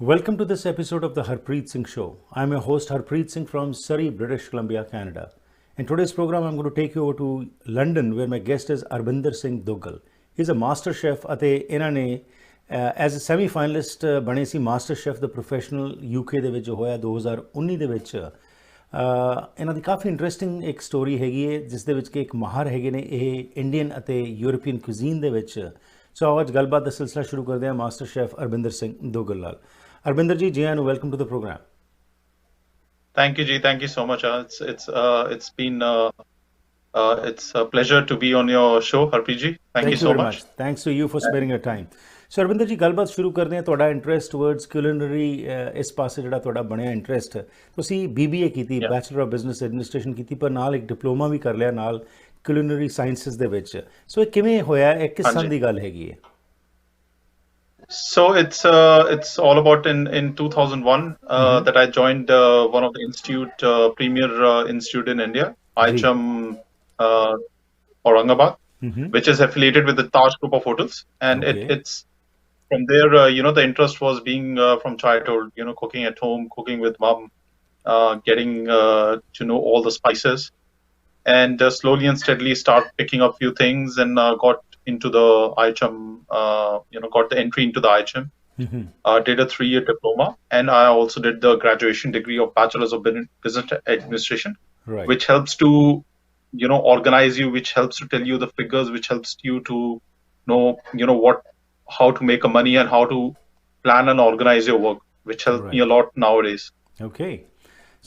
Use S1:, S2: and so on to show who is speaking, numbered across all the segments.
S1: Welcome to this episode of the Harpreet Singh Show. I'm your host Harpreet Singh from Surrey, British Columbia, Canada. In today's program, I'm going to take you over to London, where my guest is Arbinder Singh Duggal. He's a master chef ਅਤੇ ਇਹਨਾਂ ਨੇ as a semi finalist ਬਣੇ ਸੀ master chef ਦਾ professional UK ਦੇ ਵਿੱਚ ਹੋਇਆ 2019 ਦੇ ਵਿੱਚ। ਇਹਨਾਂ ਦੀ ਕਾਫੀ ਇੰਟਰਸਟਿੰਗ ਇੱਕ ਸਟੋਰੀ ਹੈਗੀ ਹੈ ਜਿਸ ਦੇ ਵਿੱਚ ਕਿ ਇੱਕ ਮਾਹਰ ਹੈਗੇ ਨੇ ਇਹ ਇੰਡੀਅਨ ਅਤੇ ਯੂਰਪੀਅਨ ਕੁਜ਼ੀਨ ਦੇ ਵਿੱਚ। ਸੋ ਅੱਜ ਗੱਲਬਾਤ ਦਾ ਸਿਲਸਿਲਾ ਸ਼ੁਰੂ ਕਰਦੇ ਹਾਂ ਮਾਸਟਰ ਸ਼ੈਫ ਅਰਬਿੰਦਰ ਸਿੰਘ ਦੁੱਗਲ ਨਾਲ। Arbinder ji, and welcome to the program.
S2: Thank you, Ji. Thank you so much. It's been it's a pleasure to be on your show, Harpreet ji. Thank you so
S1: very much. Thanks to you for sparing your time. So Arbinder ji, ਗੱਲਬਾਤ ਸ਼ੁਰੂ ਕਰਦੇ ਹਾਂ। ਤੁਹਾਡਾ interest towards ਕੁਲਿਨਰੀ ਇਸ ਪਾਸੇ ਜਿਹੜਾ ਤੁਹਾਡਾ ਬਣਿਆ ਇੰਟਰਸਟ, ਤੁਸੀਂ BBA ਕੀਤੀ, ਬੈਚਲਰ ਆਫ ਬਿਜ਼ਨਸ ਐਡਮਿਨਿਸਟ੍ਰੇਸ਼ਨ ਕੀਤੀ, ਪਰ ਨਾਲ ਇੱਕ ਡਿਪਲੋਮਾ ਵੀ ਕਰ ਲਿਆ ਨਾਲ ਕੁਲਿਨਰੀ ਸਾਇੰਸਿਸ ਦੇ ਵਿੱਚ। ਸੋ ਇਹ ਕਿਵੇਂ ਹੋਇਆ? ਇਹ ਕਿਸ ਸਾਲ ਦੀ ਗੱਲ ਹੈਗੀ ਹੈ?
S2: So it's all about in 2001 that I joined one of the institute premier institute in India, IHM Aurangabad, which is affiliated with the Taj Group of hotels, and it's from there the interest was being from childhood, cooking at home, cooking with mom, getting to know all the spices, and slowly and steadily start picking up few things, and got into the IHM, got the entry into the IHM. Did a 3-year diploma, and I also did the graduation degree of Bachelor's of Business Administration, which helps to, organize you, which helps to tell you the figures, which helps you to know, how to make a money and how to plan and organize your work, which helped me a lot nowadays.
S1: Okay.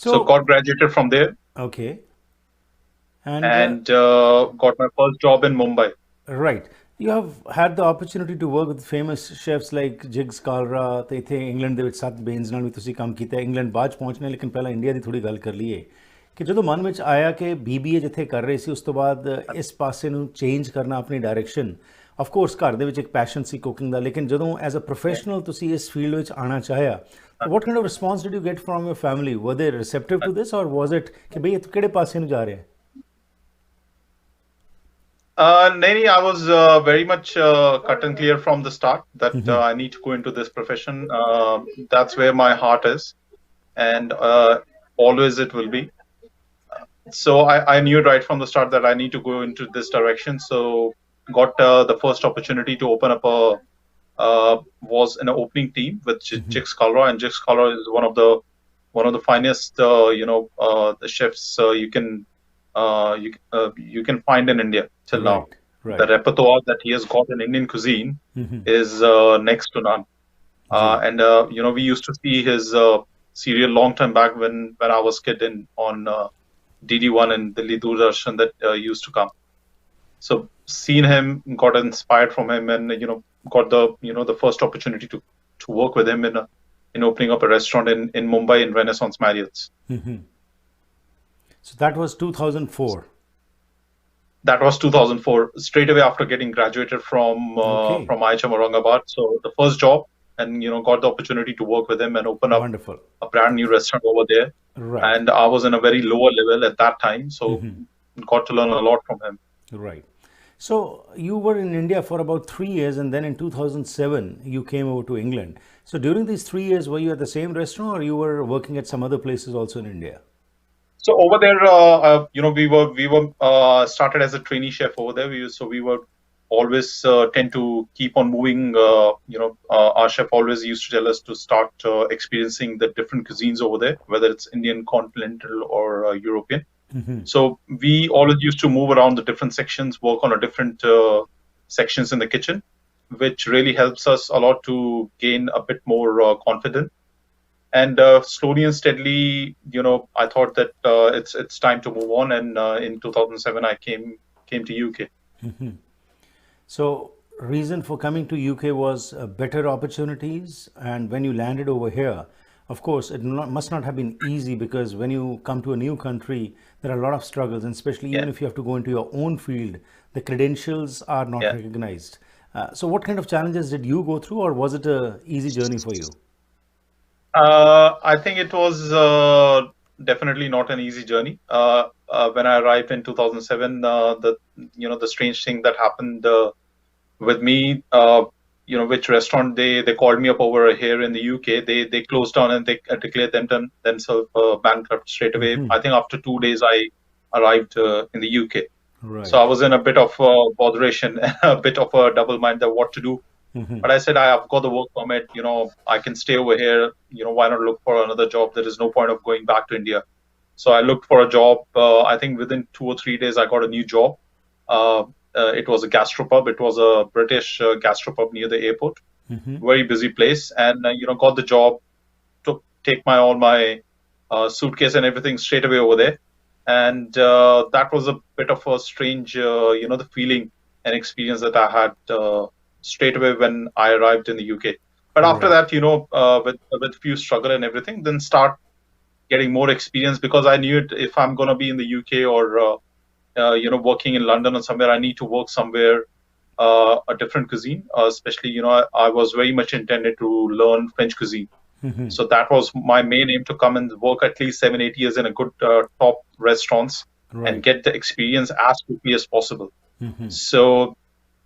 S2: So got graduated from there.
S1: Okay.
S2: And got my first job in Mumbai.
S1: Right. You have had the opportunity to work with famous chefs like Jigs Kalra, ਤੇ ਇੱਥੇ England ਦੇ ਵਿੱਚ ਸੱਤ ਬੇਨਜ਼ ਨਾਲ ਵੀ ਤੁਸੀਂ ਕੰਮ ਕੀਤਾ। England ਬਾਅਦ 'ਚ ਪਹੁੰਚਣਾ, ਲੇਕਿਨ ਪਹਿਲਾਂ ਇੰਡੀਆ ਦੀ ਥੋੜ੍ਹੀ ਗੱਲ ਕਰ ਲਈਏ ਕਿ ਜਦੋਂ ਮਨ ਵਿੱਚ ਆਇਆ ਕਿ BBA ਜਿੱਥੇ ਕਰ ਰਹੇ ਸੀ ਉਸ ਤੋਂ ਬਾਅਦ ਇਸ ਪਾਸੇ ਨੂੰ ਚੇਂਜ ਕਰਨਾ ਆਪਣੀ ਡਾਇਰੈਕਸ਼ਨ। ਆਫ ਕੋਰਸ ਘਰ ਦੇ ਵਿੱਚ ਇੱਕ ਪੈਸ਼ਨ ਸੀ ਕੁਕਿੰਗ ਦਾ, ਲੇਕਿਨ ਜਦੋਂ ਐਜ਼ ਅ ਪ੍ਰੋਫੈਸ਼ਨਲ ਤੁਸੀਂ ਇਸ ਫੀਲਡ ਵਿੱਚ ਆਉਣਾ ਚਾਹਿਆ, what kind of response did you get from your family? Were they receptive to this, or was it ਕਿ ਬਈ ਇਹ ਕਿਹੜੇ ਪਾਸੇ ਨੂੰ ਜਾ ਰਿਹਾ?
S2: Nani, I was very much cut and clear from the start that I need to go into this profession. That's where my heart is, and always it will be. So I knew right from the start that I need to go into this direction. So got the first opportunity to open up was an opening team with Jigs Kalra, and Jigs Kalra is one of the finest the chefs you can find in India till now. The repertoire that he has got in Indian cuisine is next to none. And we used to see his serial long time back when I was kid on DD1 and Delhi Doordarshan that used to come. So seen him, got inspired from him, and got the first opportunity to work with him in opening up a restaurant in Mumbai in Renaissance Marriott's.
S1: So that was 2004.
S2: That was 2004, straight away after getting graduated from IHM Aurangabad. So the first job, and got the opportunity to work with him and open up a brand new restaurant over there. And I was in a very lower level at that time, so got to learn a lot from him.
S1: Right. So you were in India for about 3 years, and then in 2007 you came over to England. So during these 3 years, were you at the same restaurant, or you were working at some other places also in India?
S2: So over there, we were started as a trainee chef over there. We were always tend to keep on moving. Our chef always used to tell us to start experiencing the different cuisines over there, whether it's Indian, continental, or European. So we always used to move around the different sections, work on a different sections in the kitchen, which really helps us a lot to gain a bit more confidence. And slowly and steadily, I thought that it's time to move on. And in 2007, I came to UK.
S1: So reason for coming to UK was better opportunities. And when you landed over here, of course, it must not have been easy, because when you come to a new country, there are a lot of struggles, and especially even if you have to go into your own field, the credentials are not recognized. So what kind of challenges did you go through, or was it a easy journey for you?
S2: I think it was definitely not an easy journey. When I arrived in 2007, the strange thing that happened with me, which restaurant they called me up over here in the UK. They closed down and they declared themselves bankrupt straight away. I think after 2 days I arrived in the UK.
S1: Right.
S2: So I was in a bit of botheration, a bit of a double mind of what to do. But I said, I've got the work permit, I can stay over here. Why not look for another job? There is no point of going back to India. So I looked for a job. I think within 2 or 3 days, I got a new job. It was a gastropub. It was a British gastropub near the airport. Very busy place. And, got the job, take all my suitcase and everything straight away over there. And that was a bit of a strange, the feeling and experience that I had straight away when I arrived in the UK. But after that, with few struggle and everything, then start getting more experience, because I knew if I'm going to be in the UK or, working in London or somewhere, I need to work somewhere a different cuisine. Especially, I was very much intended to learn French cuisine. So that was my main aim, to come and work at least 7-8 years in a good top restaurants and get the experience as quickly as possible. So,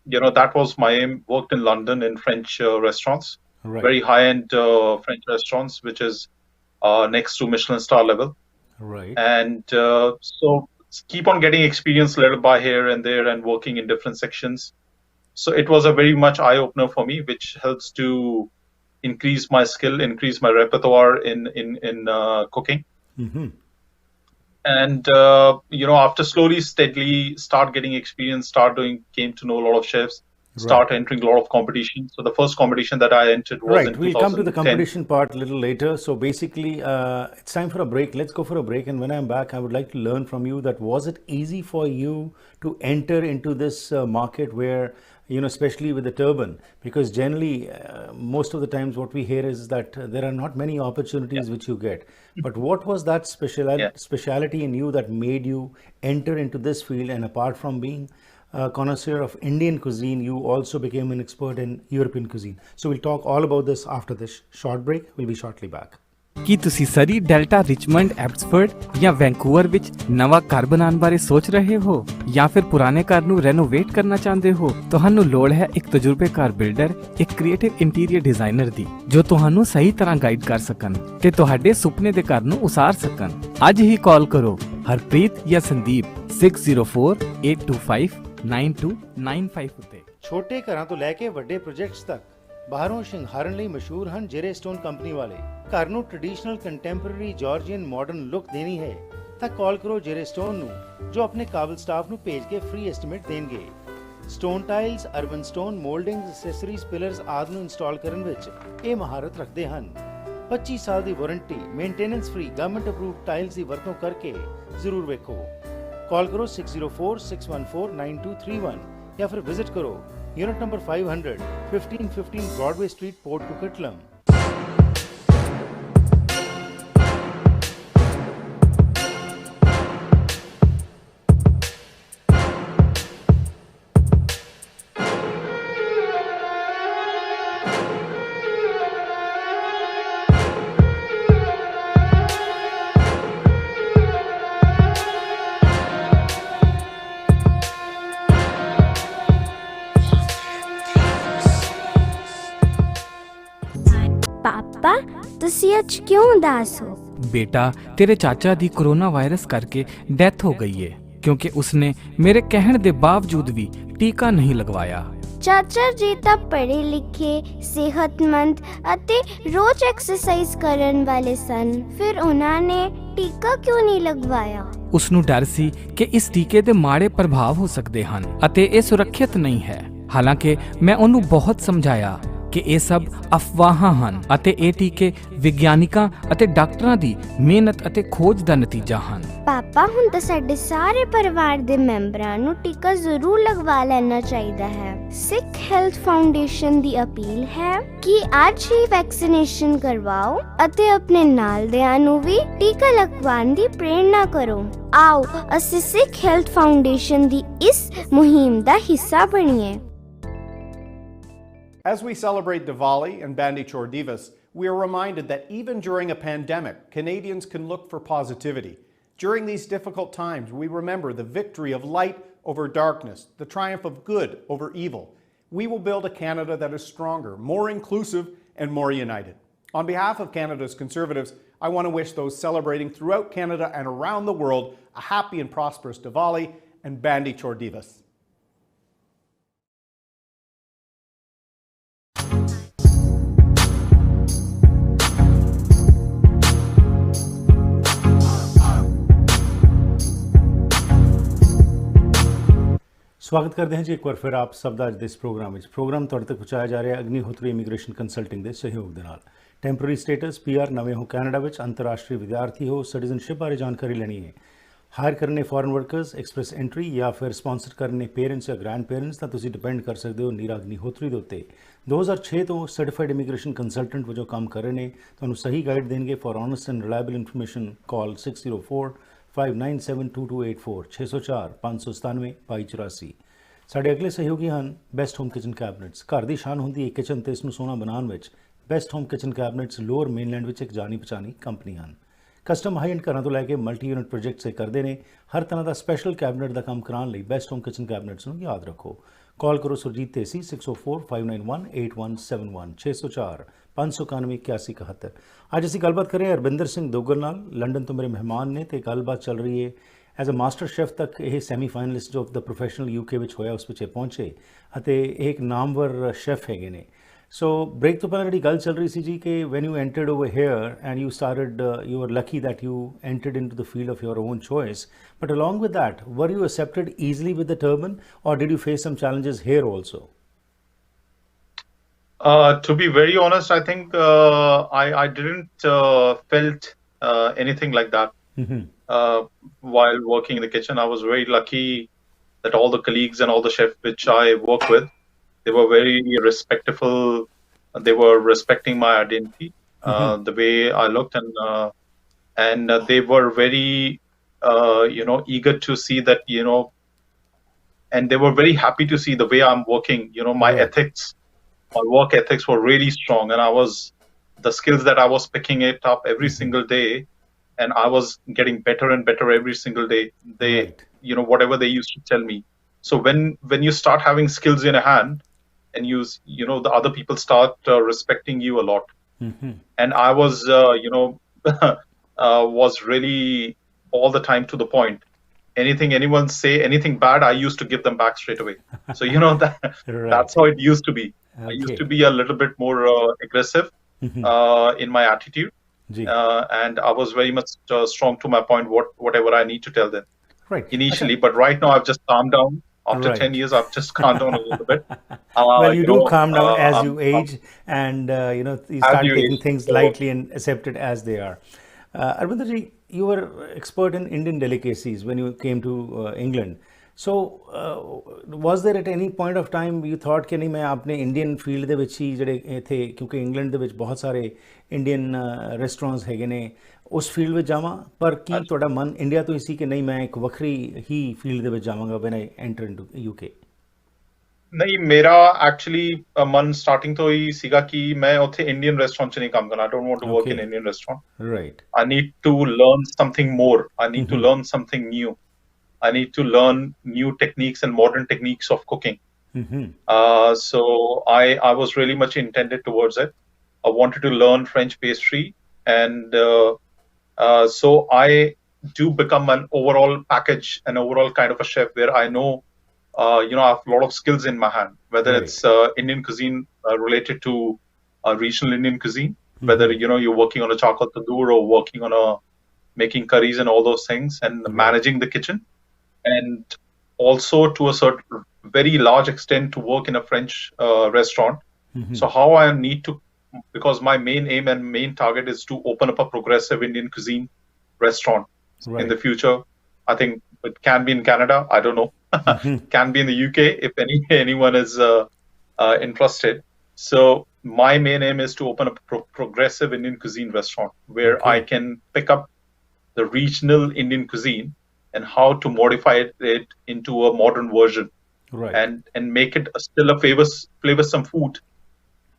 S2: that was my aim. Worked in London in French restaurants, very high-end French restaurants, which is next to Michelin star level. And so keep on getting experience little by here and there and working in different sections. So it was a very much eye-opener for me, which helps to increase my skill, increase my repertoire in cooking. And, after slowly, steadily start getting experience, came to know a lot of chefs, start entering a lot of competition. So the first competition that I entered was in 2010.
S1: We'll come to the competition part a little later. So basically, it's time for a break. Let's go for a break. And when I'm back, I would like to learn from you that was it easy for you to enter into this market where, especially with the turban, because generally, most of the times what we hear is that there are not many opportunities which you get. But what was that speciality in you that made you enter into this field? And apart from being a connoisseur of Indian cuisine, you also became an expert in European cuisine. So we'll talk all about this after this short break. We'll be shortly back.
S3: ਕੀ ਤੁਸੀਂ ਸਰੀ, delta, Richmond, Abbotsford ਜਾਂ Vancouver ਵਿੱਚ ਨਵਾਂ ਘਰ ਬਣਾਉਣ ਬਾਰੇ ਸੋਚ ਰਹੇ ਹੋ ਜਾਂ ਫਿਰ ਪੁਰਾਣੇ ਘਰ ਨੂੰ ਰੈਨੋਵੇਟ ਕਰਨਾ ਚਾਹੁੰਦੇ ਹੋ? ਤੁਹਾਨੂੰ ਲੋੜ ਹੈ ਇੱਕ ਤਜਰਬੇਕਾਰ ਬਿਲਡਰ, ਇੱਕ ਕ੍ਰੀਏਟਿਵ ਇੰਟੀਰੀਅਰ ਡਿਜ਼ਾਈਨਰ ਦੀ, ਜੋ ਤੁਹਾਨੂੰ ਸਹੀ ਤਰ੍ਹਾਂ ਗਾਈਡ ਕਰ ਸਕਣ ਤੇ ਤੁਹਾਡੇ ਸੁਪਨੇ ਦੇ ਘਰ ਨੂੰ ਉਸਾਰ ਸਕਣ। ਅੱਜ ਹੀ ਕਾਲ ਕਰੋ ਹਰਪ੍ਰੀਤ ਜਾਂ ਸੰਦੀਪ 6048259295 ਉੱਤੇ।
S1: ਛੋਟੇ ਘਰਾਂ ਤੋਂ ਲੈ ਕੇ ਵੱਡੇ ਪ੍ਰੋਜੈਕਟਸ ਤੱਕ ਬਾਹਰੋਂ ਸ਼ਿੰਗਾਰਨ ਲਈ ਮਸ਼ਹੂਰ ਹਨ ਜੇਰੇ ਸਟੋਨ ਕੰਪਨੀ ਵਾਲੇ। ਘਰ ਨੂੰ traditional contemporary Georgian modern look ਦੇਣੀ ਹੈ ਤਾਂ ਕਾਲ ਕਰੋ ਜੇਰੇ ਸਟੋਨ ਨੂੰ, ਜੋ ਆਪਣੇ ਕਾਬਲ ਸਟਾਫ ਨੂੰ ਭੇਜ ਕੇ ਫ੍ਰੀ ਐਸਟੀਮੇਟ ਦੇਣਗੇ। Stone tiles, urban stone, ਮੋਲਡਿੰਗਸ, accessories, pillars ਆਦਿ ਨੂੰ ਇੰਸਟਾਲ ਕਰਨ ਵਿੱਚ ਇਹ ਮਹਾਰਤ ਰੱਖਦੇ ਹਨ। 25 ਸਾਲ ਦੀ warranty, maintenance free, government approved tiles ਦੀ ਵਰਤੋਂ ਕਰਕੇ ਜ਼ਰੂਰ ਵੇਖੋ। ਕਾਲ ਕਰੋ 6046149231 ਜਾਂ ਫਿਰ ਵਿਜ਼ਿਟ ਕਰੋ unit number 500, 1515 Broadway street, Port Coquitlam.
S4: ਪਾਪਾ, ਤੁਸੀਂ ਅੱਜ ਕਿਉਂ ਉਦਾਸ ਹੋ?
S3: बेटा, तेरे चाचा दी कोरोना वायरस करके डेथ हो गई है क्योंकि उसने मेरे कहने के बावजूद भी टीका नहीं लगवाया।
S4: ਚਾਚਾ ਜੀ ਤਾਂ ਪੜ੍ਹੇ ਲਿਖੇ, ਸਿਹਤਮੰਦ ਅਤੇ ਰੋਜ਼ ਐਕਸਰਸਾਈਜ਼ ਕਰਨ ਵਾਲੇ ਸਨ, ਫਿਰ ਉਹਨਾਂ ਨੇ ਟੀਕਾ ਕਿਉਂ ਨਹੀਂ ਲਗਵਾਇਆ?
S3: ਉਸ ਨੂੰ ਡਰ ਸੀ ਕਿ ਇਸ ਟੀਕੇ ਦੇ ਮਾੜੇ ਪ੍ਰਭਾਵ ਹੋ ਸਕਦੇ ਹਨ ਅਤੇ ਇਹ ਸੁਰੱਖਿਅਤ ਨਹੀਂ ਹੈ। ਹਾਲਾਂਕਿ ਮੈਂ ਉਹਨੂੰ ਬਹੁਤ ਸਮਝਾਇਆ ਕਿ ਇਹ ਸਭ ਅਫਵਾਹਾਂ ਹਨ ਅਤੇ ਇਹ ਟੀਕੇ ਵਿਗਿਆਨਿਕਾਂ ਅਤੇ ਡਾਕਟਰਾਂ ਦੀ ਮਿਹਨਤ ਅਤੇ ਖੋਜ ਦਾ ਨਤੀਜਾ ਹਨ।
S4: ਪਾਪਾ, ਹੁਣ ਤਾਂ ਸਾਡੇ ਸਾਰੇ ਪਰਿਵਾਰ ਦੇ ਮੈਂਬਰਾਂ ਨੂੰ ਟੀਕਾ ਜ਼ਰੂਰ ਲਗਵਾ ਲੈਣਾ ਚਾਹੀਦਾ ਹੈ। ਸਿੱਖ ਹੈਲਥ ਫਾਊਂਡੇਸ਼ਨ ਦੀ ਅਪੀਲ ਹੈ ਕਿ ਅੱਜ ਹੀ ਵੈਕਸੀਨੇਸ਼ਨ ਕਰਵਾਓ ਅਤੇ ਆਪਣੇ ਨਾਲਦਿਆਂ ਨੂੰ ਵੀ ਟੀਕਾ ਲਗਵਾਉਣ ਦੀ ਪ੍ਰੇਰਣਾ ਕਰੋ। ਆਓ ਅਸੀਂ ਸਿੱਖ ਹੈਲਥ ਫਾਊਂਡੇਸ਼ਨ ਦੀ ਇਸ ਮੁਹਿੰਮ ਦਾ ਹਿੱਸਾ ਬਣੀਏ।
S5: As we celebrate Diwali and Bandi Chhor Divas, we are reminded that even during a pandemic, Canadians can look for positivity. During these difficult times, we remember the victory of light over darkness, the triumph of good over evil. We will build a Canada that is stronger, more inclusive, and more united. On behalf of Canada's Conservatives, I want to wish those celebrating throughout Canada and around the world a happy and prosperous Diwali and Bandi Chhor Divas.
S1: ਸਵਾਗਤ ਕਰਦੇ ਹਾਂ ਜੀ ਇੱਕ ਵਾਰ ਫਿਰ ਆਪ ਸਭ ਦਾ ਅੱਜ ਦੇ ਇਸ ਪ੍ਰੋਗਰਾਮ ਵਿੱਚ। ਪ੍ਰੋਗਰਾਮ ਤੁਹਾਡੇ ਤੱਕ ਪਹੁੰਚਾਇਆ ਜਾ ਰਿਹਾ ਅਗਨੀਹੋਤਰੀ ਇਮੀਗ੍ਰੇਸ਼ਨ ਕੰਸਲਟਿੰਗ ਦੇ ਸਹਿਯੋਗ ਦੇ ਨਾਲ। ਟੈਂਪਰੇਰੀ ਸਟੇਟਸ PR, ਨਵੇਂ ਹੋ ਕੈਨੇਡਾ ਵਿੱਚ, ਅੰਤਰਰਾਸ਼ਟਰੀ ਵਿਦਿਆਰਥੀ ਹੋ, ਸਿਟੀਜ਼ਨਸ਼ਿਪ ਬਾਰੇ ਜਾਣਕਾਰੀ ਲੈਣੀ ਹੈ, ਹਾਇਰ ਕਰਨੇ ਫੋਰਨ ਵਰਕਰਸ, ਐਕਸਪ੍ਰੈਸ ਐਂਟਰੀ ਜਾਂ ਫਿਰ ਸਪਾਂਸਰ ਕਰਨੇ ਪੇਰੈਂਟਸ ਜਾਂ ਗ੍ਰੈਂਡ ਪੇਰੈਂਟਸ, ਤਾਂ ਤੁਸੀਂ ਡਿਪੈਂਡ ਕਰ ਸਕਦੇ ਹੋ ਨੀਰਾ ਅਗਨੀਹੋਤਰੀ ਦੇ ਉੱਤੇ। 2006 ਤੋਂ ਸਰਟੀਫਾਈਡ ਇਮੀਗ੍ਰੇਸ਼ਨ ਕੰਸਲਟੈਂਟ ਵਜੋਂ ਕੰਮ ਕਰ ਰਹੇ ਨੇ। ਤੁਹਾਨੂੰ ਸਹੀ ਗਾਈਡ ਦੇਣਗੇ। For honest and reliable information call 6045972284 604 597 2284। ਸਾਡੇ ਅਗਲੇ ਸਹਿਯੋਗੀ ਹਨ ਬੈਸਟ ਹੋਮ ਕਿਚਨ ਕੈਬਨਿਟਸ। ਘਰ ਦੀ ਸ਼ਾਨ ਹੁੰਦੀ ਹੈ ਕਿਚਨ ਤੇ ਇਸ ਨੂੰ ਸੋਹਣਾ ਬਣਾਉਣ ਵਿੱਚ। Best home kitchen ਕੈਬਨਿਟਸ lower mainland ਵਿੱਚ ਇੱਕ ਜਾਣੀ ਪਛਾਣੀ ਕੰਪਨੀ ਹਨ। ਕਸਟਮ ਹਾਈ ਐਂਡ ਘਰਾਂ ਤੋਂ ਲੈ ਕੇ ਮਲਟੀ ਯੂਨਿਟ ਪ੍ਰੋਜੈਕਟਸ ਕਰਦੇ ਨੇ। ਹਰ ਤਰ੍ਹਾਂ ਦਾ ਸਪੈਸ਼ਲ ਕੈਬਨਿਟ ਦਾ ਕੰਮ ਕਰਾਉਣ ਲਈ ਬੈਸਟ ਹੋਮ ਕਿਚਨ ਕੈਬਨਿਟਸ ਨੂੰ ਯਾਦ ਰੱਖੋ। ਕਾਲ ਕਰੋ ਸੁਰਜੀਤ ਤੇਸੀ 6045918171 604 591 8171। ਅੱਜ ਅਸੀਂ ਗੱਲਬਾਤ ਕਰ ਰਹੇ ਹਾਂ ਅਰਬਿੰਦਰ ਸਿੰਘ ਦੁੱਗਲ ਨਾਲ। ਲੰਡਨ ਤੋਂ ਮੇਰੇ ਮਹਿਮਾਨ ਨੇ ਤੇ ਗੱਲਬਾਤ ਚੱਲ ਰਹੀ ਹੈ। ਐਜ਼ ਅ ਮਾਸਟਰ ਸ਼ੈਫ ਤੱਕ ਇਹ semi finalist of the professional UK ਵਿੱਚ ਹੋਇਆ, ਉਸ ਵਿੱਚ ਪਹੁੰਚੇ ਅਤੇ ਇਹ ਇੱਕ ਨਾਮਵਰ ਸ਼ੈਫ ਹੈਗੇ ਨੇ। ਸੋ ਬ੍ਰੇਕ ਤੋਂ ਪਹਿਲਾਂ ਜਿਹੜੀ ਗੱਲ ਚੱਲ ਰਹੀ ਸੀ ਜੀ ਕਿ when you entered over here and you started, you are lucky that you entered into the field of your own choice, but along with that were you accepted easily with the turban or did you face some challenges here also?
S2: To be very honest, I think I didn't felt anything like that. While working in the kitchen. I was very lucky that all the colleagues and all the chefs which I work with, they were very respectful. They were respecting my identity, the way I looked, and they were very eager to see that, and they were very happy to see the way I'm working. My ethics, my work ethics were really strong, and the skills that I was picking it up every single day, and I was getting better and better every single day. They, right. Whatever they used to tell me. So when you start having skills in a hand, and the other people start respecting you a lot. And I was, was really all the time to the point. Anyone say anything bad, I used to give them back straight away. So that right. That's how it used to be. Okay. I used to be a little bit more aggressive in my attitude. And I was very much strong to my point, whatever I need to tell them.
S1: Right.
S2: Initially, but right now I've just calmed down. After right. 10 years, I've just calmed down a little bit.
S1: Well, you do calm down as you age, and you start taking things lightly and accept it as they are. Arbinder ji, you were expert in Indian delicacies when you came to England. So was there at any point of time you thought कि नहीं मैं अपने Indian field ਦੇ ਵਿੱਚ ਹੀ ਜਿਹੜੇ थे, क्योंकि England ਦੇ ਵਿੱਚ बहुत सारे इंडियन रेस्टोरेंट्स ਹੈਗੇ ਨੇ, ਉਸ ਫੀਲਡ ਵਿੱਚ ਜਾਵਾਂ, ਪਰ ਕੀ ਤੁਹਾਡਾ ਮਨ ਇੰਡੀਆ ਤੋਂ ਹੀ ਸੀ ਕਿ ਨਹੀਂ ਮੈਂ ਇੱਕ ਵੱਖਰੀ ਹੀ ਫੀਲਡ ਦੇ ਵਿੱਚ ਜਾਵਾਂਗਾ when I enter into UK?
S2: ਨਹੀਂ, ਮੇਰਾ ਐਕਚੁਅਲੀ ਮਨ ਸਟਾਰਟਿੰਗ ਤੋਂ ਹੀ ਸੀਗਾ ਕਿ ਮੈਂ ਉੱਥੇ ਇੰਡੀਅਨ ਰੈਸਟੋਰੈਂਟ 'ਚ ਨਹੀਂ ਕੰਮ ਕਰਨਾ। I don't want to work in Indian restaurant. Right. I need to learn something more. I need to learn something new. I need to learn new techniques and modern techniques of cooking. So I was really much intended towards it. I wanted to learn French pastry, and so I do become an overall package, an overall kind of a chef where I know, I have a lot of skills in my hand, whether right. It's Indian cuisine related to regional Indian cuisine, whether, you're working on a charcoal tandoor or working on making curries and all those things, and managing the kitchen. And also to a certain very large extent to work in a French restaurant. So how I need to, because my main aim and main target is to open up a progressive Indian cuisine restaurant in the future. I think it can be in Canada, I don't know. Can be in the UK if anyone is interested. So my main aim is to open up a progressive Indian cuisine restaurant where I can pick up the regional Indian cuisine and how to modify it into a modern version, right? And make it still a flavorsome food,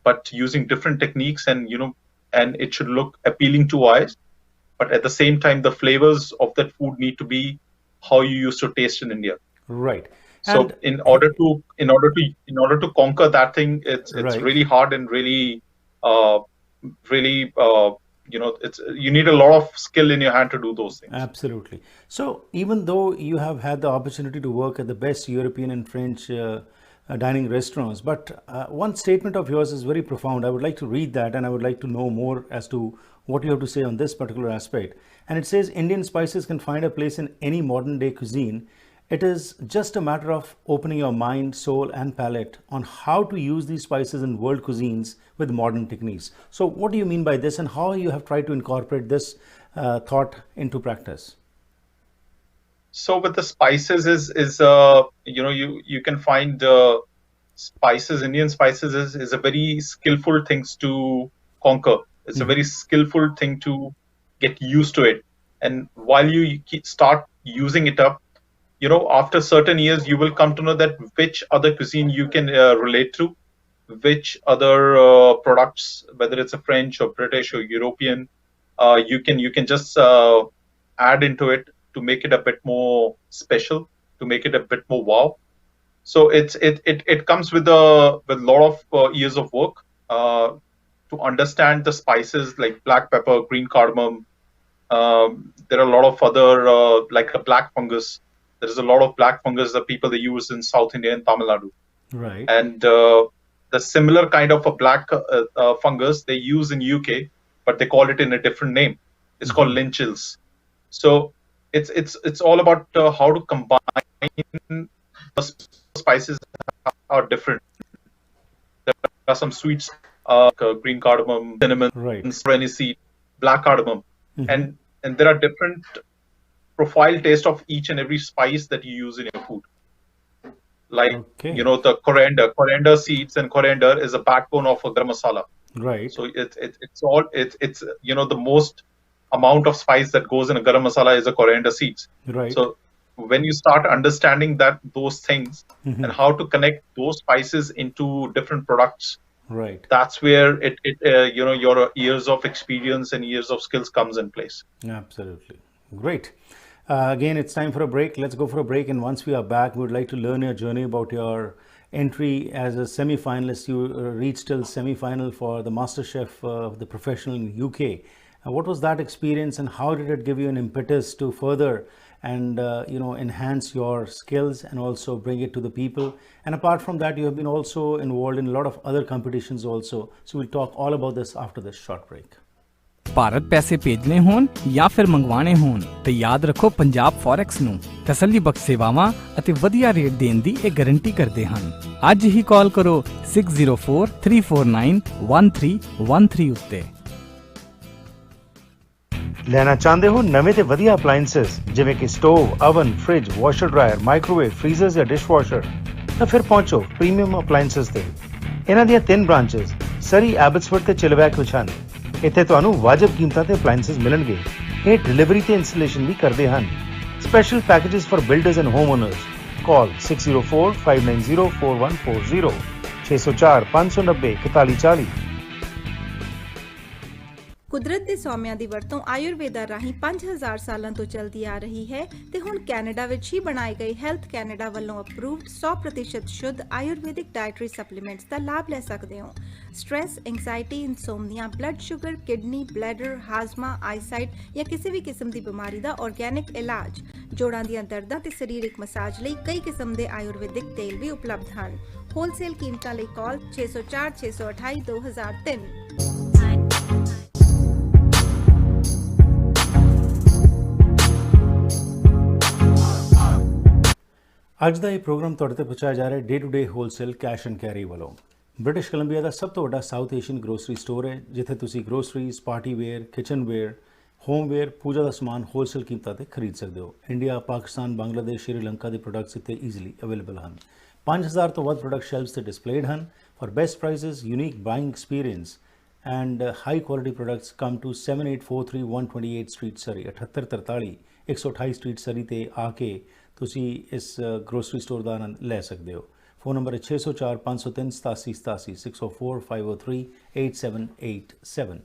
S2: but using different techniques, and and it should look appealing to eyes, but at the same time the flavors of that food need to be how you used to taste in India.
S1: Right.
S2: So
S1: And
S2: in order to conquer that thing, it's
S1: Right.
S2: really hard and really you need a lot of skill in your hand to do those things.
S1: Absolutely. So even though you have had the opportunity to work at the best European and French dining restaurants, but one statement of yours is very profound. I would like to read that, and I would like to know more as to what you have to say on this particular aspect. And it says Indian spices can find a place in any modern day cuisine. It is just a matter of opening your mind, soul, and palate on how to use these spices in world cuisines with modern techniques. So, what do you mean by this, and how you have tried to incorporate this thought into practice?
S2: So with the spices you can find spices. Indian spices is a very skillful things to conquer. It's a very skillful thing to get used to it. And while you start using it up, after certain years, you will come to know that which other cuisine you can relate to, which other products, whether it's a French or British or European, you can just add into it to make it a bit more special, to make it a bit more wow. So it comes with a lot of years of work to understand the spices like black pepper, green cardamom. There are a lot of other like a black fungus. There is a lot of black fungus that people they use in South India and Tamil Nadu.
S1: Right.
S2: And the similar kind of a black fungus they use in UK, but they call it in a different name. It's called lentils. So it's all about how to combine the spices are different. There are some sweets, green cardamom, cinnamon,
S1: Right.
S2: aniseed, black cardamom, and there are different profile taste of each and every spice that you use in your food. Like the coriander seeds, and coriander is a backbone of a garam masala.
S1: Right.
S2: So it's the most amount of spice that goes in a garam masala is a coriander seeds.
S1: Right.
S2: So when you start understanding those things and how to connect those spices into different products,
S1: Right.
S2: that's where your years of experience and years of skills comes in place.
S1: Absolutely. Great. Again, it's time for a break. Let's go for a break. And once we are back, we would like to learn your journey about your entry as a semi-finalist. You reached till semi-final for the MasterChef, the professional in UK. What was that experience, and how did it give you an impetus to further and enhance your skills and also bring it to the people? And apart from that, you have been also involved in a lot of other competitions also. So we'll talk all about this after this short break.
S3: Bharat ਪੈਸੇ ਭੇਜਣੇ ਹੋਣ ਜਾਂ ਫਿਰ ਮੰਗਵਾਣੇ ਹੋਣ ਤੇ ਯਾਦ ਰੱਖੋ Punjab forex ਨੂੰ ਤਸੱਲੀਬਖਸ਼ ਸੇਵਾਵਾਂ ਅਤੇ ਵਧੀਆ ਰੇਟ ਦੇਣ ਦੀ ਇਹ ਗਾਰੰਟੀ ਕਰਦੇ ਹਨ। ਅੱਜ ਹੀ ਕਾਲ ਕਰੋ 6043491313 ਉੱਤੇ।
S1: ਲੈਣਾ ਚਾਹੁੰਦੇ ਹੋ ਨਵੇਂ ਤੇ ਵਧੀਆ ਅਪਲਾਈਐਂਸਸ ਜਿਵੇਂ ਕਿ stove, oven, fridge, washer dryer, microwave, freezers ਜਾਂ ਡਿਸ਼ਵਾਸ਼ਰ, ਤਾਂ ਫਿਰ ਪਹੁੰਚੋ ਪ੍ਰੀਮੀਅਮ ਅਪਲਾਈਐਂਸਸ ਤੇ। ਇਹਨਾਂ ਦੀਆਂ 3 ਬ੍ਰਾਂਚਸ ਸਰੀ, ਐਬਟਸਫੋਰਡ ਤੇ ਚਿਲਵੈਕ ਵਿੱਚ ਹਨ। ਇੱਥੇ ਤੁਹਾਨੂੰ ਵਾਜਬ ਕੀਮਤਾਂ ਤੇ ਅਪਲਾਈਐਂਸਸ ਮਿਲਣਗੇ। ਇਹ ਡਿਲੀਵਰੀ ਤੇ ਇੰਸਟਾਲੇਸ਼ਨ ਵੀ ਕਰਦੇ ਹਨ। Special packages for builders and home honours. ਕਾਲ 6045904140 604 590 4140।
S6: ਕੁਦਰਤ ਦੇ ਸੌਮਿਆਂ ਦੀ ਵਰਤੋਂ ਆਯੁਰਵੇਦਾ ਰਾਹੀਂ 5000 ਸਾਲਾਂ ਤੋਂ ਚਲਦੀ ਆ ਰਹੀ ਹੈ ਤੇ ਹੁਣ ਕੈਨੇਡਾ ਵਿੱਚ ਹੀ ਬਣਾਏ ਗਏ ਹੈਲਥ ਕੈਨੇਡਾ ਵੱਲੋਂ ਅਪਰੂਵਡ 100% ਸ਼ੁੱਧ ਆਯੁਰਵੈਦਿਕ ਡਾਇਟਰੀ ਸਪਲੀਮੈਂਟਸ ਦਾ ਲਾਭ ਲੈ ਸਕਦੇ ਹੋ। Stress, anxiety, insomnia, blood sugar, kidney, bladder, ਹਾਜ਼ਮਾ, ਆਈਸਾਈਟ ਜਾਂ ਕਿਸੇ ਵੀ ਕਿਸਮ ਦੀ ਬਿਮਾਰੀ ਦਾ ਆਰਗੈਨਿਕ ਇਲਾਜ, ਜੋੜਾਂ ਦੀਆਂ ਦਰਦਾਂ ਤੇ ਸਰੀਰਕ ਮਸਾਜ ਲਈ ਕਈ ਕਿਸਮ ਦੇ ਆਯੁਰਵੈਦਿਕ ਤੇਲ ਵੀ ਉਪਲਬਧ ਹਨ। ਹੋਲਸੇਲ ਕੀਮਤਾਂ ਲਈ ਕਾਲ 604 628 2003।
S1: ਅੱਜ ਦਾ ਇਹ ਪ੍ਰੋਗਰਾਮ ਤੁਹਾਡੇ ਤੱਕ ਪਹੁੰਚਾਇਆ ਜਾ ਰਿਹਾ ਹੈ day to day wholesale cash and carry ਵੱਲੋਂ। ਬ੍ਰਿਟਿਸ਼ ਕੋਲੰਬੀਆ ਦਾ ਸਭ ਤੋਂ ਵੱਡਾ ਸਾਊਥ ਏਸ਼ੀਅਨ ਗਰੋਸਰੀ ਸਟੋਰ ਹੈ, ਜਿੱਥੇ ਤੁਸੀਂ groceries, party ware, kitchen ware, home ware, puja ਦਾ ਸਮਾਨ ਹੋਲਸੇਲ ਕੀਮਤਾਂ ਤੇ ਖਰੀਦ ਸਕਦੇ ਹੋ। ਇੰਡੀਆ, ਪਾਕਿਸਤਾਨ, ਬੰਗਲਾਦੇਸ਼, ਸ਼੍ਰੀਲੰਕਾ ਦੇ ਪ੍ਰੋਡਕਟਸ ਇੱਥੇ ਈਜ਼ੀਲੀ ਅਵੇਲੇਬਲ ਹਨ। 5000 ਤੋਂ ਵੱਧ ਪ੍ਰੋਡਕਟ ਸ਼ੈਲਫਸ ਤੇ ਡਿਸਪਲੇਡ ਹਨ। For best prices, unique buying experience and high quality products, come to 7843 128 Street Surrey, 7843 128 Street Surrey ਤੇ ਆ ਕੇ ਤੁਸੀਂ ਇਸ ਗਰੋਸਰੀ ਸਟੋਰ ਦਾ ਆਨੰਦ ਲੈ ਸਕਦੇ ਹੋ। ਫੋਨ ਨੰਬਰ ਹੈ 604 503 8787 604 503 8787।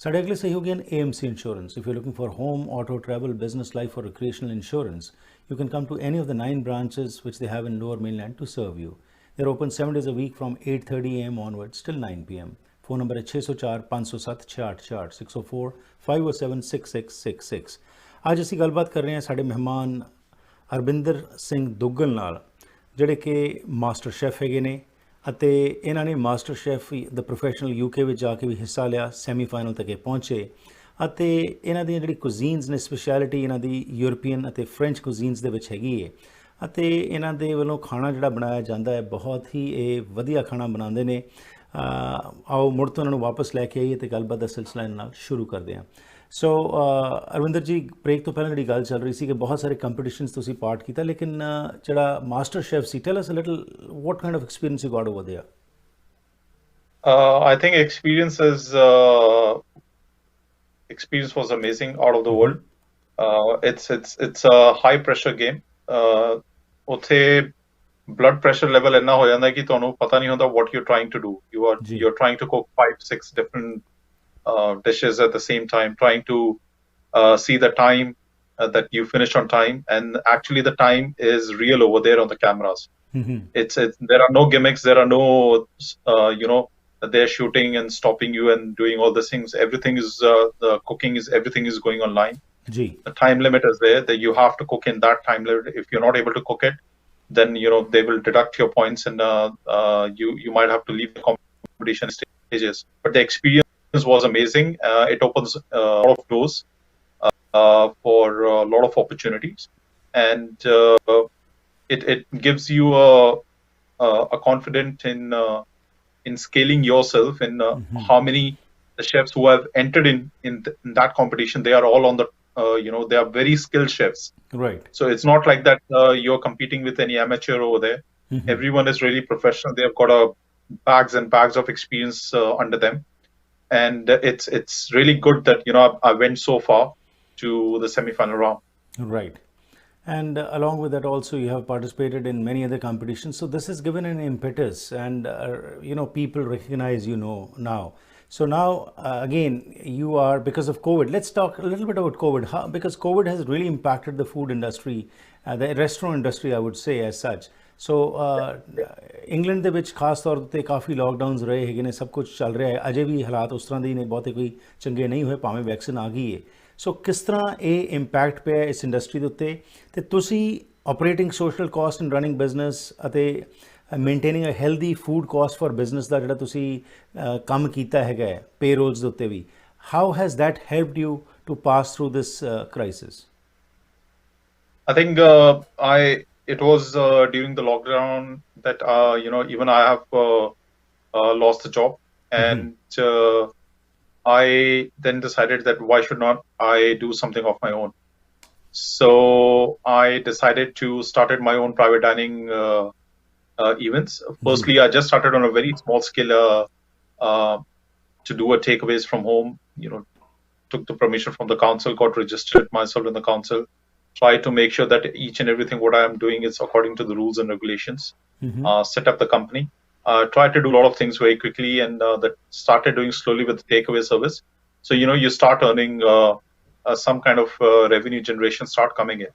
S1: ਸਾਡੇ ਅਗਲੇ ਸਹਿਯੋਗੀ ਹਨ AMC Insurance. If you're looking for home, auto, travel, business, life or recreational insurance, you can come to any of the 9 branches which they have in Lower Mainland to serve you. They're open 7 days a week from 8:30 a.m. onwards till 9 p.m. Phone number is 604 507 6666 604 507 6666. ਅੱਜ ਅਸੀਂ ਗੱਲਬਾਤ ਕਰ ਰਹੇ ਹਾਂ ਸਾਡੇ ਮਹਿਮਾਨ ਅਰਬਿੰਦਰ ਸਿੰਘ ਦੁੱਗਲ ਨਾਲ, ਜਿਹੜੇ ਕਿ ਮਾਸਟਰ ਸ਼ੈਫ ਹੈਗੇ ਨੇ ਅਤੇ ਇਹਨਾਂ ਨੇ ਮਾਸਟਰ ਸ਼ੈਫ ਦਾ ਪ੍ਰੋਫੈਸ਼ਨਲ UK ਵਿੱਚ ਜਾ ਕੇ ਵੀ ਹਿੱਸਾ ਲਿਆ, ਸੈਮੀਫਾਈਨਲ ਤੱਕ ਪਹੁੰਚੇ ਅਤੇ ਇਹਨਾਂ ਦੀਆਂ ਜਿਹੜੀ ਕੁਜ਼ੀਨਸ ਨੇ ਸਪੈਸ਼ਲਿਟੀ ਇਹਨਾਂ ਦੀ ਯੂਰਪੀਅਨ ਅਤੇ ਫ੍ਰੈਂਚ ਕੁਜ਼ੀਨਸ ਦੇ ਵਿੱਚ ਹੈਗੀ ਹੈ ਅਤੇ ਇਹਨਾਂ ਦੇ ਵੱਲੋਂ ਖਾਣਾ ਜਿਹੜਾ ਬਣਾਇਆ ਜਾਂਦਾ ਹੈ ਬਹੁਤ ਹੀ ਇਹ ਵਧੀਆ ਖਾਣਾ ਬਣਾਉਂਦੇ ਨੇ। ਆਓ ਮੁੜ ਤੋਂ ਉਹਨਾਂ ਨੂੰ ਵਾਪਸ ਲੈ ਕੇ ਆਈਏ ਅਤੇ ਗੱਲਬਾਤ ਦਾ ਸਿਲਸਿਲਾ ਇਹਨਾਂ ਨਾਲ ਸ਼ੁਰੂ ਕਰਦੇ ਹਾਂ। ਸੋ ਅਰਵਿੰਦਰ ਜੀ, ਬ੍ਰੇਕ ਤੋਂ ਪਹਿਲਾਂ ਜਿਹੜੀ ਗੱਲ ਚੱਲ ਰਹੀ ਸੀ ਕਿ ਬਹੁਤ ਸਾਰੇ ਕੰਪੀਟੀਸ਼ਨਸ ਤੁਸੀਂ ਪਾਰਟ ਕੀਤਾ, ਲੇਕਿਨ ਜਿਹੜਾ ਮਾਸਟਰ ਸ਼ੈਫ ਸੀ, tell us a little what kind of experience you got over there?
S2: I think experience was amazing, out of the world. It's a high pressure game. ਉੱਥੇ blood pressure level ਇੰਨਾ ਹੋ ਜਾਂਦਾ ਕਿ ਤੁਹਾਨੂੰ ਪਤਾ ਨਹੀਂ ਹੁੰਦਾ what you're trying to do. You're trying to cook 5-6 different dishes at the same time, trying to see the time that you finish on time, and actually the time is real over there on the cameras. Mm-hmm. There are no gimmicks, there are no they're shooting and stopping you and doing all these things. Everything is everything is going online. The time limit is there, that you have to cook in that time limit. If you're not able to cook it, then they will deduct your points, and you might have to leave the competition stages. But the experience was amazing. It opens a lot of doors for a lot of opportunities, and it gives you a confidence in scaling yourself, and how many the chefs who have entered in that competition, they are all on the they are very skilled chefs,
S1: right? So
S2: it's not like that you're competing with any amateur over there. Everyone is really professional. They have got bags and bags of experience under them, and it's really good that I went so far to the semi-final round.
S1: Right. And along with that also you have participated in many other competitions, so this has given an impetus, and people recognize now. So now again you are, because of COVID, let's talk a little bit about COVID, because COVID has really impacted the food industry, the restaurant industry, I would say, as such. So England ਦੇ ਵਿੱਚ ਖਾਸ ਤੌਰ ਤੇ ਕਾਫੀ ਲਾਕਡਾਊਨਸ ਰਹੇ ਹੈਗੇ ਨੇ, ਸਭ ਕੁਝ ਚੱਲ ਰਿਹਾ ਹੈ, ਅਜੇ ਵੀ ਹਾਲਾਤ ਉਸ ਤਰ੍ਹਾਂ ਦੇ ਨੇ, ਬਹੁਤੇ ਕੋਈ ਚੰਗੇ ਨਹੀਂ ਹੋਏ ਭਾਵੇਂ ਵੈਕਸੀਨ ਆ ਗਈ ਹੈ। ਸੋ ਕਿਸ ਤਰ੍ਹਾਂ ਇਹ ਇੰਪੈਕਟ ਪਿਆ ਇਸ ਇੰਡਸਟਰੀ ਦੇ ਉੱਤੇ, ਤੇ ਤੁਸੀਂ operating social cost in running business ਅਤੇ maintaining a healthy food cost for business ਦਾ ਜਿਹੜਾ ਤੁਸੀਂ ਕੰਮ ਕੀਤਾ ਹੈਗਾ ਪੇ ਰੋਲਸ ਦੇ ਉੱਤੇ ਵੀ, how has that helped you to pass through this crisis?
S2: I think it was during the lockdown that even I have lost the job, and I then decided that why should not I do something of my own. So I decided to start my own private dining events. Firstly, I just started on a very small scale to do a takeaways from home. Took the permission from the council, got registered myself in the council, try to make sure that each and everything what I am doing is according to the rules and regulations. Set up the company, tried to do a lot of things very quickly, and that started doing slowly with the takeaway service. So you start earning some kind of revenue generation start coming in.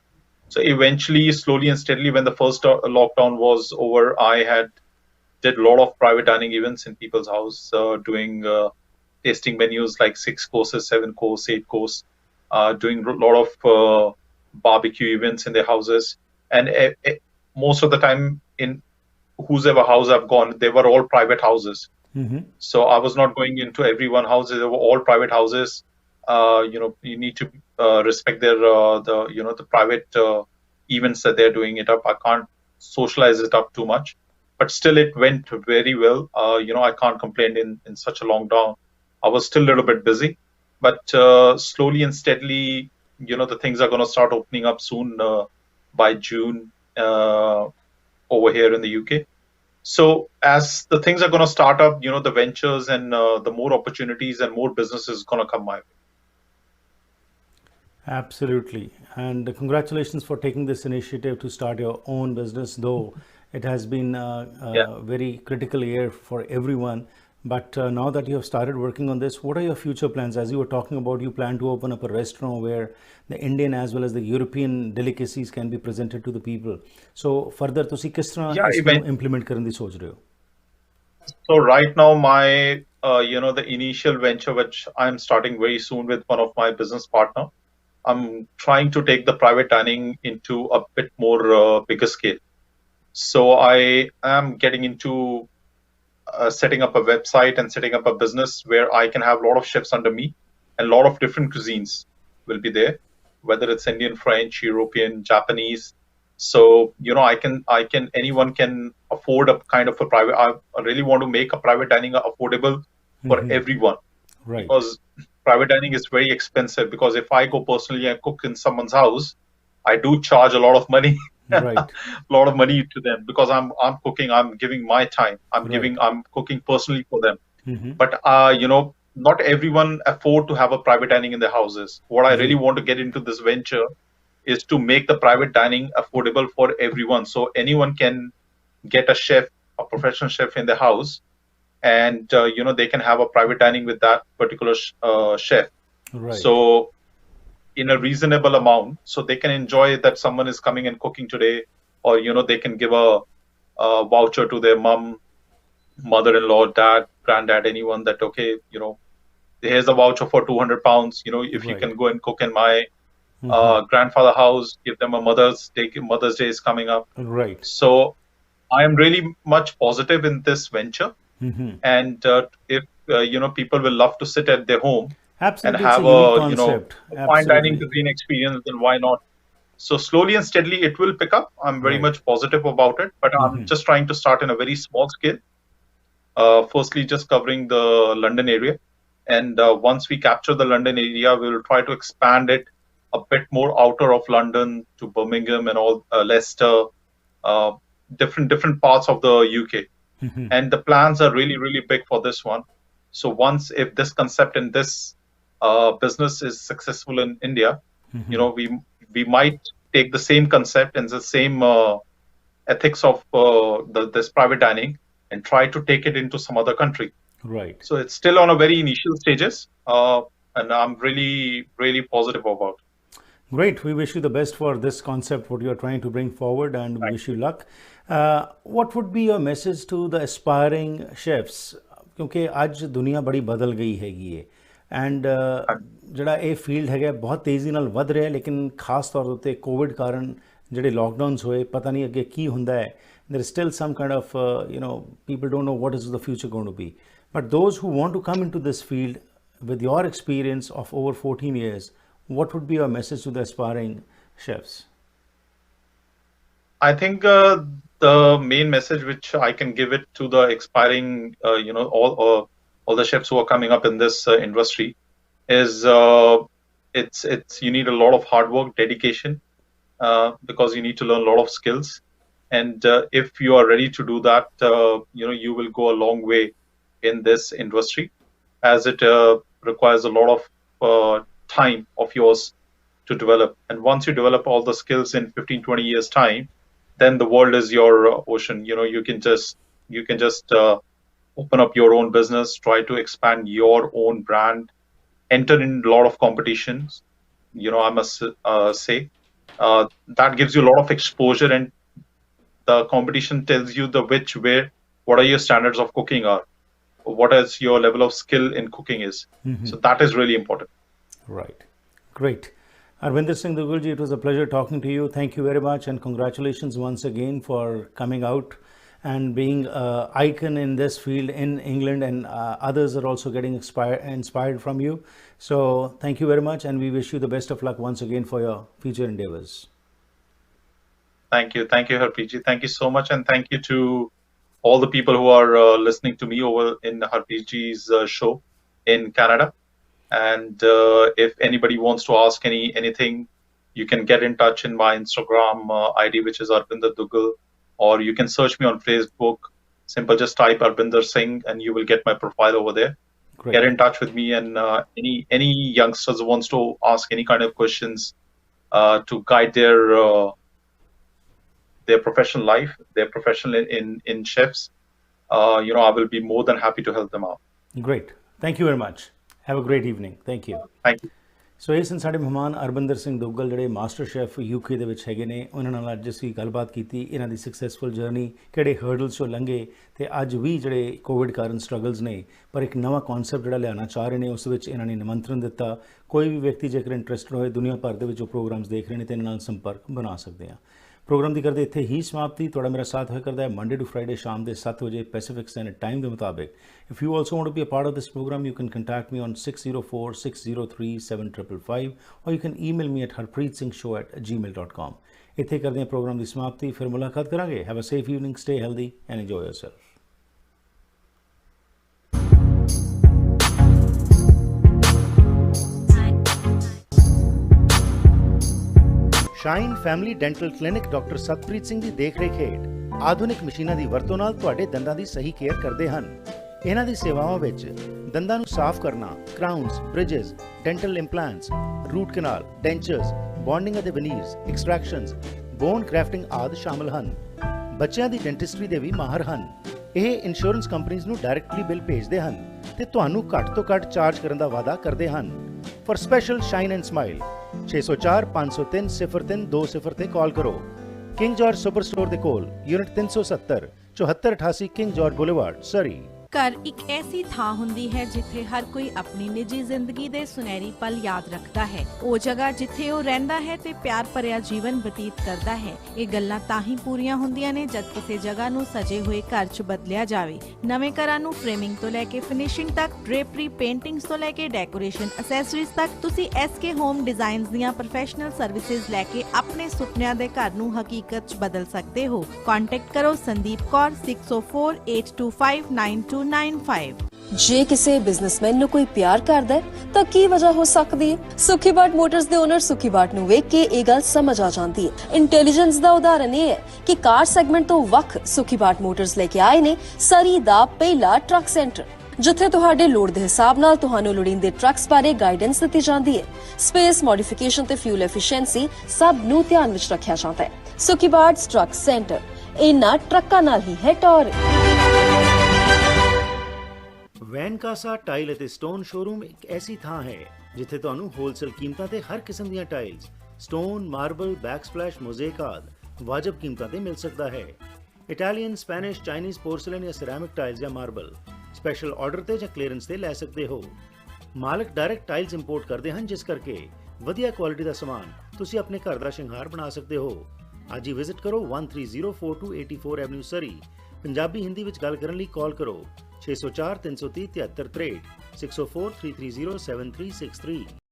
S2: So eventually, slowly and steadily, when the first lockdown was over, I did a lot of private dining events in people's house, doing tasting menus like 6 courses, 7 course, 8 course, doing a lot of barbecue events in their houses. And most of the time, in whosever house I've gone, they were all private houses. So I was not going into everyone houses. They were all private houses. You need to respect their the private events that they're doing it up. I can't socialize it up too much, but still it went very well. I can't complain in such a long down. I was still a little bit busy, but slowly and steadily, the things are going to start opening up soon by June over here in the UK. So as the things are going to start up, the ventures and the more opportunities and more business is going to come my way.
S1: Absolutely. And congratulations for taking this initiative to start your own business, though it has been a very critical year for everyone. But now that you have started working on this, what are your future plans? As you were talking about, you plan to open up a restaurant where the Indian as well as the European delicacies can be presented to the people. So further, तुसी किस तरह
S2: Yeah,
S1: इसको implement करने दी सोच रहे हो?
S2: So right now, my the initial venture, which I'm starting very soon with one of my business partner, I'm trying to take the private dining into a bit more bigger scale. So I am getting into setting up a website and setting up a business where I can have a lot of chefs under me, and a lot of different cuisines will be there, whether it's Indian, French, European, Japanese. So anyone can afford a kind of a private. I really want to make a private dining affordable for everyone,
S1: Right.
S2: because private dining is very expensive. Because if I go personally and cook in someone's house, I do charge a lot of money.
S1: Right.
S2: A lot of money to them, because I'm cooking, I'm giving my time, I'm cooking personally for them. But not everyone afford to have a private dining in their houses. What I really want to get into this venture is to make the private dining affordable for everyone, so anyone can get a chef, a professional chef in their house, and they can have a private dining with that particular chef.
S1: Right.
S2: So in a reasonable amount, so they can enjoy that someone is coming and cooking today, or they can give a voucher to their mom, mother-in-law, dad, granddad, anyone, that okay, here's a voucher for 200 pounds, if you
S1: Right.
S2: can go and cook in my grandfather house, give them a Mother's Day is coming up.
S1: Right.
S2: So I am really much positive in this venture, and if people will love to sit at their home
S1: Absolutely,
S2: and
S1: it's
S2: have
S1: a unique concept.
S2: fine dining
S1: Absolutely.
S2: cuisine experience, then why not? So slowly and steadily it will pick up. I'm very
S1: Right.
S2: much positive about it, but I'm just trying to start in a very small scale. Firstly, just covering the London area, and once we capture the London area, we will try to expand it a bit more outer of London to Birmingham and all, Leicester, different parts of the UK. And the plans are really, really big for this one. So once, if this concept and this business is successful in India, we might take the same concept and the same ethics of this private dining and try to take it into some other country.
S1: Right.
S2: So it's still on a very initial stages, and I'm really, really positive about it.
S1: Great. We wish you the best for this concept, what you are trying to bring forward, and we wish you luck. What would be your message to the aspiring chefs? क्योंकि आज दुनिया बड़ी बदल गई हैगी है, and ਜਿਹੜਾ ਇਹ ਫੀਲਡ ਹੈਗਾ ਬਹੁਤ ਤੇਜ਼ੀ ਨਾਲ ਵੱਧ ਰਿਹਾ, ਲੇਕਿਨ ਖਾਸ ਤੌਰ ਉੱਤੇ ਕੋਵਿਡ ਕਾਰਨ ਜਿਹੜੇ ਲਾਕਡਾਊਨਸ ਹੋਏ, ਪਤਾ ਨਹੀਂ ਅੱਗੇ ਕੀ ਹੁੰਦਾ ਹੈ. There is still some kind of people don't know what is the future going to be. But those who want to come into this field with your experience of over 14 years, what would be your message to the aspiring chefs?
S2: I think the main message which I can give it to the aspiring, all the chefs who are coming up in this industry is it's you need a lot of hard work, dedication, because you need to learn a lot of skills, and if you are ready to do that, you will go a long way in this industry, as it requires a lot of time of yours to develop. And once you develop all the skills in 15-20 years time, then the world is your ocean. You can just open up your own business, try to expand your own brand, enter in a lot of competitions. I must say that gives you a lot of exposure, and the competition tells you what are your standards of cooking are, what is your level of skill in cooking is. So that is really important.
S1: Right. Great. Arbinder Singh Duggal ji, it was a pleasure talking to you. Thank you very much, and congratulations once again for coming out and being an icon in this field in England, and others are also getting inspired from you. So thank you very much, and we wish you the best of luck once again for your future endeavors.
S2: Thank you, Harpreet ji. Thank you so much, and thank you to all the people who are listening to me over in Harpreet ji's show in Canada. And if anybody wants to ask anything, you can get in touch in my Instagram ID, which is Arbinder Duggal, or you can search me on Facebook. Simple, just type Arbinder Singh and you will get my profile over there.
S1: Great.
S2: Get in touch with me, and any youngsters who wants to ask any kind of questions to guide their professional life, their professional in chefs, I will be more than happy to help them out.
S1: Great. Thank you very much. Have a great evening. Thank you.
S2: Thank you.
S1: ਸੋ ਇਹ ਸਨ ਸਾਡੇ ਮਹਿਮਾਨ ਅਰਬਿੰਦਰ ਸਿੰਘ ਦੁੱਗਲ ਜਿਹੜੇ master chef UK ਦੇ ਵਿੱਚ ਹੈਗੇ ਨੇ। ਉਹਨਾਂ ਨਾਲ ਅੱਜ ਅਸੀਂ ਗੱਲਬਾਤ ਕੀਤੀ ਇਹਨਾਂ ਦੀ ਸਕਸੈਸਫੁਲ ਜਰਨੀ, ਕਿਹੜੇ ਹਰਡਲਸ ਚੋਂ ਲੰਘੇ ਤੇ ਅੱਜ ਵੀ ਜਿਹੜੇ ਕੋਵਿਡ ਕਾਰਨ ਸਟਰਗਲਸ ਨੇ ਪਰ ਇੱਕ ਨਵਾਂ ਕਨਸੈਪਟ ਜਿਹੜਾ ਲਿਆਉਣਾ ਚਾਹ ਰਹੇ ਨੇ ਉਸ ਵਿੱਚ ਇਹਨਾਂ ਨੇ ਨਿਮੰਤਰਣ ਦਿੱਤਾ। ਕੋਈ ਵੀ ਵਿਅਕਤੀ ਜੇਕਰ ਇੰਟਰਸਟਡ ਹੋਏ ਦੁਨੀਆ ਭਰ ਦੇ ਵਿੱਚ ਜੋ ਪ੍ਰੋਗਰਾਮਸ ਦੇਖ ਰਹੇ ਨੇ ਤੇ ਇਹਨਾਂ ਨਾਲ ਸੰਪਰਕ ਬਣਾ ਸਕਦੇ ਆ। ਪ੍ਰੋਗਰਾਮ ਦੀ ਕਰਦੇ ਇੱਥੇ ਹੀ ਸਮਾਪਤੀ। ਤੁਹਾਡਾ ਮੇਰਾ ਸਾਥ ਹੋਇਆ ਕਰਦਾ ਹੈ ਮੰਡੇ ਟੂ ਫਰਾਈਡੇ ਸ਼ਾਮ ਦੇ 7 ਵਜੇ ਪੈਸੀਫਿਕ ਸਟੈਂਡਰਡ ਟਾਈਮ ਦੇ ਮੁਤਾਬਿਕ। If you also want to be a part of this programme you can contact me on 6046037555 or you can email me at harpreetsingh@gmail.com। ਇੱਥੇ ਕਰਦੇ ਹਾਂ ਪ੍ਰੋਗਰਾਮ ਦੀ ਸਮਾਪਤੀ। ਫਿਰ ਮੁਲਾਕਾਤ ਕਰਾਂਗੇ। Have a safe evening, stay healthy and enjoy yourself। Shine family dental clinic doctor Satpreet Singh ਦੀ ਦੇਖਰੇਖ ਹੇਠ ਆਧੁਨਿਕ ਮਸ਼ੀਨਾਂ ਦੀ ਵਰਤੋਂ ਨਾਲ ਤੁਹਾਡੇ ਦੰਦਾਂ ਦੀ ਸਹੀ ਕੇਅਰ ਕਰਦੇ ਹਨ। ਇਹਨਾਂ ਦੀ ਸੇਵਾਵਾਂ ਵਿੱਚ ਦੰਦਾਂ ਨੂੰ ਸਾਫ਼ ਕਰਨਾ, ਕਰਾਊਨਸ, ਬ੍ਰਿਜਸ, ਡੈਂਟਲ ਇੰਪਲਾਂਟਸ, ਰੂਟ ਕਨਾਲ, ਡੈਂਚਰਸ, ਬੌਂਡਿੰਗ ਅਤੇ ਵਨੀਰਸ, ਐਕਸਟ੍ਰੈਕਸ਼ਨਸ, ਬੋਨ ਕ੍ਰੈਫਟਿੰਗ ਆਦਿ ਸ਼ਾਮਲ ਹਨ। ਬੱਚਿਆਂ ਦੀ ਡੈਂਟਿਸਟਰੀ ਦੇ ਵੀ ਮਾਹਰ ਹਨ। ਇਹ ਇੰਸ਼ੋਰੈਂਸ ਕੰਪਨੀਆਂ ਨੂੰ ਡਾਇਰੈਕਟਲੀ ਬਿੱਲ ਭੇਜਦੇ ਹਨ ਤੇ ਤੁਹਾਨੂੰ ਘੱਟ ਤੋਂ ਘੱਟ ਚਾਰਜ ਕਰਨ ਦਾ ਵਾਅਦਾ ਕਰਦੇ ਹਨ। For special shine and smile 604 503 0320 ਤੇ ਕਾਲ ਕਰੋ। ਕਿੰਗ ਜਾਰਜ ਸੁਪਰ ਸਟੋਰ ਦੇ ਕੋਲ ਯੂਨਿਟ 370 7488 ਕਿੰਗ ਜਾਰਜ ਬੁਲੇਵਾਰਡ, ਸਰੀ।
S7: ਘਰ ਇੱਕ ਐਸੀ ਥਾਂ ਹੁੰਦੀ ਹੈ ਜਿੱਥੇ ਹਰ ਕੋਈ ਆਪਣੀ ਨਿੱਜੀ ਜ਼ਿੰਦਗੀ ਦੇ ਸੁਨਹਿਰੀ ਪਲ ਯਾਦ ਰੱਖਦਾ ਹੈ। ਉਹ ਜਗ੍ਹਾ ਜਿੱਥੇ ਉਹ ਰਹਿੰਦਾ ਹੈ ਤੇ ਪਿਆਰ ਭਰਿਆ ਜੀਵਨ ਬਤੀਤ ਕਰਦਾ ਹੈ। ਇਹ ਗੱਲਾਂ ਤਾਂ ਹੀ ਪੂਰੀਆਂ ਹੁੰਦੀਆਂ ਨੇ ਜਦ ਕਿਸੇ ਜਗ੍ਹਾ ਨੂੰ ਸਜੇ ਹੋਏ ਘਰ 'ਚ ਬਦਲਿਆ ਜਾਵੇ। ਨਵੇਂ ਘਰਾਂ ਨੂੰ ਫਰੇਮਿੰਗ ਤੋਂ ਲੈ ਕੇ ਫਿਨਿਸ਼ਿੰਗ ਤੱਕ, ਡ੍ਰੇਪਰੀ, ਪੇਂਟਿੰਗਸ ਤੋਂ ਲੈ ਕੇ ਡੈਕੋਰੇਸ਼ਨ ਐਕਸੈਸਰੀਜ਼ ਤੱਕ ਤੁਸੀਂ SK ਹੋਮ ਡਿਜ਼ਾਈਨਸ ਦੀਆਂ ਪ੍ਰੋਫੈਸ਼ਨਲ ਸਰਵਿਸਿਜ਼ ਲੈ ਕੇ ਆਪਣੇ ਸੁਪਨਿਆਂ ਦੇ ਘਰ ਨੂੰ ਹਕੀਕਤ 'ਚ ਬਦਲ ਸਕਦੇ ਹੋ। ਕੰਟੈਕਟ ਕਰੋ ਸੰਦੀਪ ਕੌਰ 6048259295।
S8: ਜੇ ਕਿਸੇ ਬਿਜ਼ਨਸਮੈਨ ਨੂੰ ਕੋਈ ਪਿਆਰ ਕਰਦਾ ਹੈ ਤਾਂ ਕੀ ਵਜ੍ਹਾ ਹੋ ਸਕਦੀ ਹੈ? ਸੁਖੀ ਬਾਟ ਮੋਟਰਸ ਦੇ ਓਨਰ ਸੁਖੀ ਬਾਟ ਨੂੰ ਵੇਖ ਕੇ ਇਹ ਗੱਲ ਸਮਝ ਆ ਜਾਂਦੀ ਹੈ। ਇੰਟੈਲੀਜੈਂਸ ਦਾ ਉਦਾਹਰਨ ਇਹ ਹੈ ਕਿ ਕਾਰ ਸੈਗਮੈਂਟ ਤੋਂ ਵੱਖ ਸੁਖੀ ਬਾਟ ਮੋਟਰਸ ਲੈ ਕੇ ਆਏ ਨੇ ਸਰੀ ਦਾ ਪਹਿਲਾ ਟਰੱਕ ਸੈਂਟਰ, ਜਿੱਥੇ ਤੁਹਾਡੇ ਲੋੜ ਦੇ ਹਿਸਾਬ ਨਾਲ ਤੁਹਾਨੂੰ ਲੋੜੀਂਦੇ ਟਰੱਕਸ ਬਾਰੇ ਗਾਈਡੈਂਸ ਦਿੱਤੀ ਜਾਂਦੀ ਹੈ। ਸਪੇਸ, ਮੋਡੀਫਿਕੇਸ਼ਨ ਤੇ ਫਿਊਲ ਐਫੀਸ਼ੀਐਂਸੀ ਸਭ ਨੂੰ ਧਿਆਨ ਵਿੱਚ ਰੱਖਿਆ ਜਾਂਦਾ ਹੈ। ਸੁਖੀ ਬਾਟ ਟਰੱਕ ਸੈਂਟਰ ਇਹਨਾਂ ਟਰੱਕਾਂ ਨਾਲ ਹੀ ਹੈ ਟੌਰ।
S1: ਵੈਨਕਾਸਾ ਟਾਈਲ ਅਤੇ ਸਟੋਨ ਸ਼ੋਰੂਮ ਇੱਕ ਐਸੀ ਥਾਂ ਹੈ ਜਿੱਥੇ ਤੁਹਾਨੂੰ ਹੋਲਸੇਲ ਕੀਮਤਾਂ ਤੇ ਹਰ ਕਿਸਮ ਦੀਆਂ ਟਾਈਲਸ, ਸਟੋਨ, ਮਾਰਬਲ, ਬੈਕਸਪਲੈਸ਼, ਮੋਜ਼ੇਕ ਆਦਿ ਵਾਜਬ ਕੀਮਤਾਂ ਤੇ ਮਿਲ ਸਕਦਾ ਹੈ। ਇਟਾਲੀਅਨ, ਸਪੈਨਿਸ਼, ਚਾਈਨੀਜ਼ ਪੋਰਸਲਨ ਜਾਂ ਸਿਰੈਮਿਕ ਟਾਈਲਸ ਜਾਂ ਮਾਰਬਲ ਸਪੈਸ਼ਲ ਆਰਡਰ ਤੇ ਜਾਂ ਕਲੀਅਰੈਂਸ ਤੇ ਲੈ ਸਕਦੇ ਹੋ। ਮਾਲਕ ਡਾਇਰੈਕਟ ਟਾਈਲਸ ਇੰਪੋਰਟ ਕਰਦੇ ਹਨ ਜਿਸ ਕਰਕੇ ਵਧੀਆ ਕੁਆਲਿਟੀ ਦਾ ਸਮਾਨ ਤੁਸੀਂ ਆਪਣੇ ਘਰ ਦਾ ਸ਼ਿੰਗਾਰ ਬਣਾ ਸਕਦੇ ਹੋ। ਅੱਜ ਹੀ ਵਿਜ਼ਿਟ ਕਰੋ 13042884 ਐਵਨਿਊ, ਸਰੀ। ਪੰਜਾਬੀ ਹਿੰਦੀ ਵਿੱਚ ਗੱਲ ਕਰਨ ਲਈ ਕਾਲ ਕਰੋ 604 330 7363 604 330 7363।